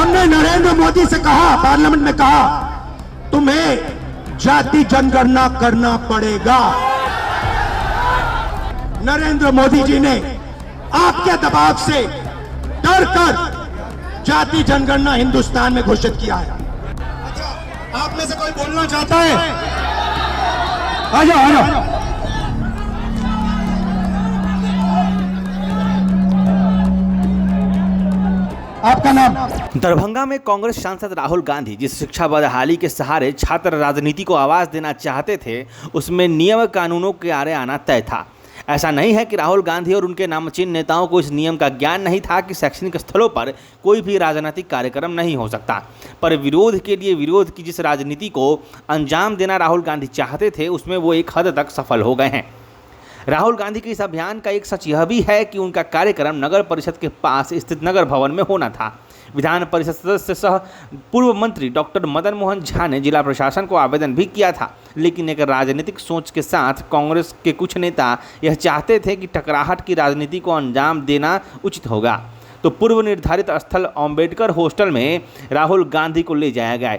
हमने नरेंद्र मोदी से कहा, पार्लियामेंट में कहा, तुम्हें जाति जनगणना करना पड़ेगा। नरेंद्र मोदी जी ने आपके दबाव से डर कर जाति जनगणना हिंदुस्तान में घोषित किया है। आप में से कोई बोलना चाहता है? आ जाओ, आ जाओ। आपका नाम? दरभंगा में कांग्रेस सांसद राहुल गांधी जिस शिक्षा बदहाली के सहारे छात्र राजनीति को आवाज देना चाहते थे, उसमें नियम कानूनों के आड़े आना तय था। ऐसा नहीं है कि राहुल गांधी और उनके नामचीन नेताओं को इस नियम का ज्ञान नहीं था कि शैक्षणिक स्थलों पर कोई भी राजनीतिक कार्यक्रम नहीं हो सकता, पर विरोध के लिए विरोध की जिस राजनीति को अंजाम देना राहुल गांधी चाहते थे, उसमें वो एक हद तक सफल हो गए हैं। राहुल गांधी के इस अभियान का एक सच यह भी है कि उनका कार्यक्रम नगर परिषद के पास स्थित नगर भवन में होना था। विधान परिषद सदस्य सह पूर्व मंत्री डॉक्टर मदन मोहन झा ने जिला प्रशासन को आवेदन भी किया था, लेकिन एक राजनीतिक सोच के साथ कांग्रेस के कुछ नेता यह चाहते थे कि टकराहट की राजनीति को अंजाम देना उचित होगा, तो पूर्व निर्धारित स्थल अम्बेडकर हॉस्टल में राहुल गांधी को ले जाया गया,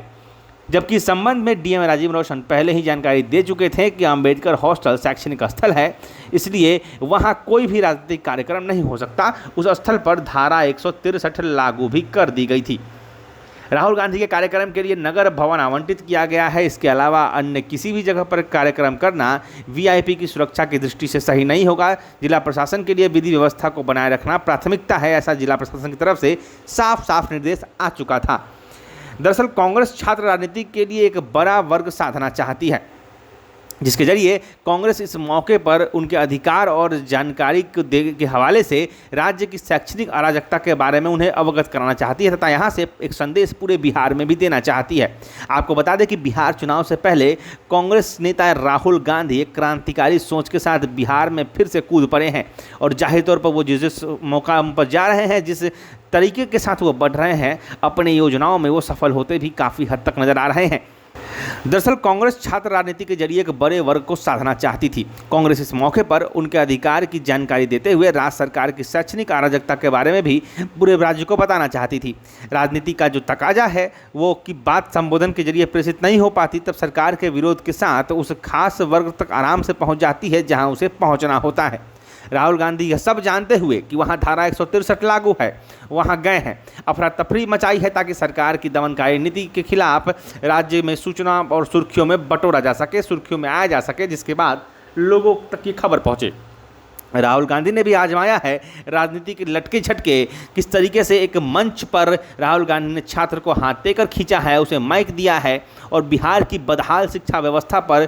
जबकि इस संबंध में डीएम राजीव रौशन पहले ही जानकारी दे चुके थे कि अम्बेडकर हॉस्टल शैक्षणिक स्थल है, इसलिए वहां कोई भी राजनीतिक कार्यक्रम नहीं हो सकता। उस स्थल पर धारा 163 लागू भी कर दी गई थी। राहुल गांधी के कार्यक्रम के लिए नगर भवन आवंटित किया गया है। इसके अलावा अन्य किसी भी जगह पर कार्यक्रम करना वीआईपी की सुरक्षा की दृष्टि से सही नहीं होगा। जिला प्रशासन के लिए विधि व्यवस्था को बनाए रखना प्राथमिकता है, ऐसा जिला प्रशासन की तरफ से साफ साफ निर्देश आ चुका था। दरअसल कांग्रेस छात्र राजनीति के लिए एक बड़ा वर्ग साधना चाहती है, जिसके जरिए कांग्रेस इस मौके पर उनके अधिकार और जानकारी के हवाले से राज्य की शैक्षणिक अराजकता के बारे में उन्हें अवगत कराना चाहती है तथा यहाँ से एक संदेश पूरे बिहार में भी देना चाहती है। आपको बता दें कि बिहार चुनाव से पहले कांग्रेस नेता राहुल गांधी एक क्रांतिकारी सोच के साथ बिहार में फिर से कूद पड़े हैं और जाहिर तौर पर वो जिस मौका पर जा रहे हैं, जिस तरीके के साथ वो बढ़ रहे हैं, अपनी योजनाओं में वो सफल होते भी काफ़ी हद तक नजर आ रहे हैं। दरअसल कांग्रेस छात्र राजनीति के जरिए एक बड़े वर्ग को साधना चाहती थी। कांग्रेस इस मौके पर उनके अधिकार की जानकारी देते हुए राज्य सरकार की शैक्षणिक अराजकता के बारे में भी पूरे राज्य को बताना चाहती थी। राजनीति का जो तकाजा है वो कि बात संबोधन के जरिए प्रेषित नहीं हो पाती, तब सरकार के विरोध के साथ उस खास वर्ग तक आराम से पहुंच जाती है जहां उसे पहुंचना होता है। राहुल गांधी यह सब जानते हुए कि वहां धारा 163 लागू है, वहां गए हैं, अफरा तफरी मचाई है ताकि सरकार की दमनकारी नीति के खिलाफ राज्य में सूचना और सुर्खियों में बटोरा जा सके, सुर्खियों में आया जा सके, जिसके बाद लोगों तक ये खबर पहुंचे। राहुल गांधी ने भी आजमाया है राजनीति के लटके झटके, किस तरीके से एक मंच पर राहुल गांधी ने छात्र को हाथ देकर खींचा है, उसे माइक दिया है और बिहार की बदहाल शिक्षा व्यवस्था पर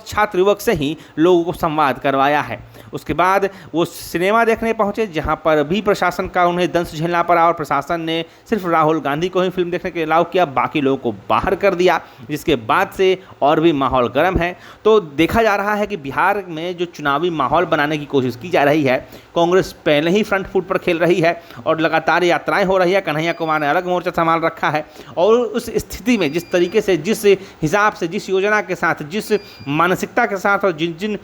छात्र युवक से ही लोगों को संवाद करवाया है। उसके बाद वो सिनेमा देखने पहुंचे, जहां पर भी प्रशासन का उन्हें दंश झेलना पड़ा और प्रशासन ने सिर्फ राहुल गांधी को ही फिल्म देखने के लिए अलाउ किया, बाकी लोगों को बाहर कर दिया, जिसके बाद से और भी माहौल गर्म है। तो देखा जा रहा है कि बिहार में जो चुनावी माहौल बनाने की कोशिश की जा रही है, कांग्रेस पहले ही फ्रंट फुट पर खेल रही है और लगातार यात्राएं हो रही है। कन्हैया कुमार ने अलग मोर्चा संभाल रखा है और उस स्थिति में जिस तरीके से, जिस हिसाब से, जिस योजना के साथ, जिस मानसिकता के साथ और जिन जिन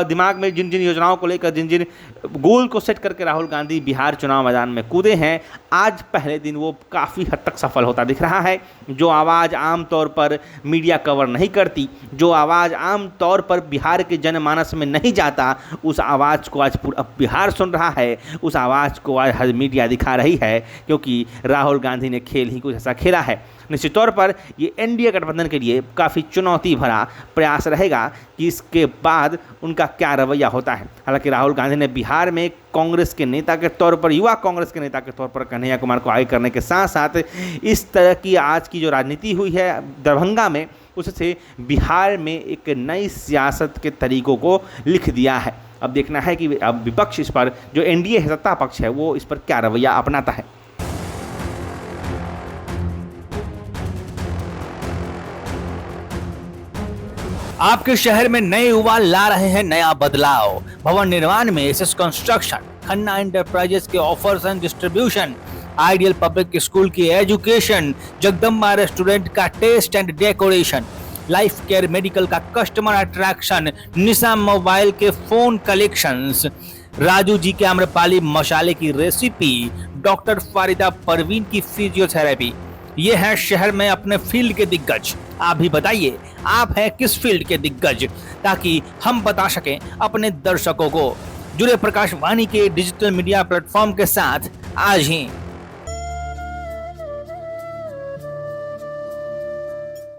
दिमाग में जिन जिन योजनाओं को लेकर, जिन जिन गोल को सेट करके राहुल गांधी बिहार चुनाव मैदान में कूदे हैं, आज पहले दिन वो काफ़ी हद तक सफल होता दिख रहा है। जो आवाज़ आमतौर पर मीडिया कवर नहीं करती, जो आवाज़ आमतौर पर बिहार के जनमानस में नहीं जाता, उस आवाज़ को आज पूरा बिहार सुन रहा है, उस आवाज़ को आज हर मीडिया दिखा रही है, क्योंकि राहुल गांधी ने खेल ही कुछ ऐसा खेला है। निश्चित तौर पर ये एनडीए गठबंधन के लिए काफ़ी चुनौती भरा प्रयास रहेगा कि इसके बाद उनका क्या रवैया होता है। हालांकि राहुल गांधी ने बिहार में कांग्रेस के नेता के तौर पर, युवा कांग्रेस के नेता के तौर पर कन्हैया कुमार को आगे करने के साथ साथ इस तरह की आज की जो राजनीति हुई है दरभंगा में, उससे बिहार में एक नई सियासत के तरीकों को लिख दिया है। अब देखना है कि अब विपक्ष इस पर, जो एनडीए है सत्ता पक्ष है, वो इस पर क्या रवैया अपनाता है। आपके शहर में नए युवा ला रहे हैं नया बदलाव। भवन निर्माण में एसएस कंस्ट्रक्शन, खन्ना एंटरप्राइजेस के offers and distribution, ideal public school की एजुकेशन, जगदम्बा रेस्टोरेंट का taste and decoration, life care medical का कस्टमर अट्रैक्शन, निशा मोबाइल के फोन कलेक्शंस, राजू जी के आम्रपाली मसाले की रेसिपी, डॉक्टर फारिदा परवीन की फिजियोथेरेपी। ये है शहर में अपने फील्ड के दिग्गज। आप भी बताइए, आप हैं किस फील्ड के दिग्गज, ताकि हम बता सकें अपने दर्शकों को। जुड़े प्रकाशवाणी के डिजिटल मीडिया प्लेटफॉर्म के साथ आज ही।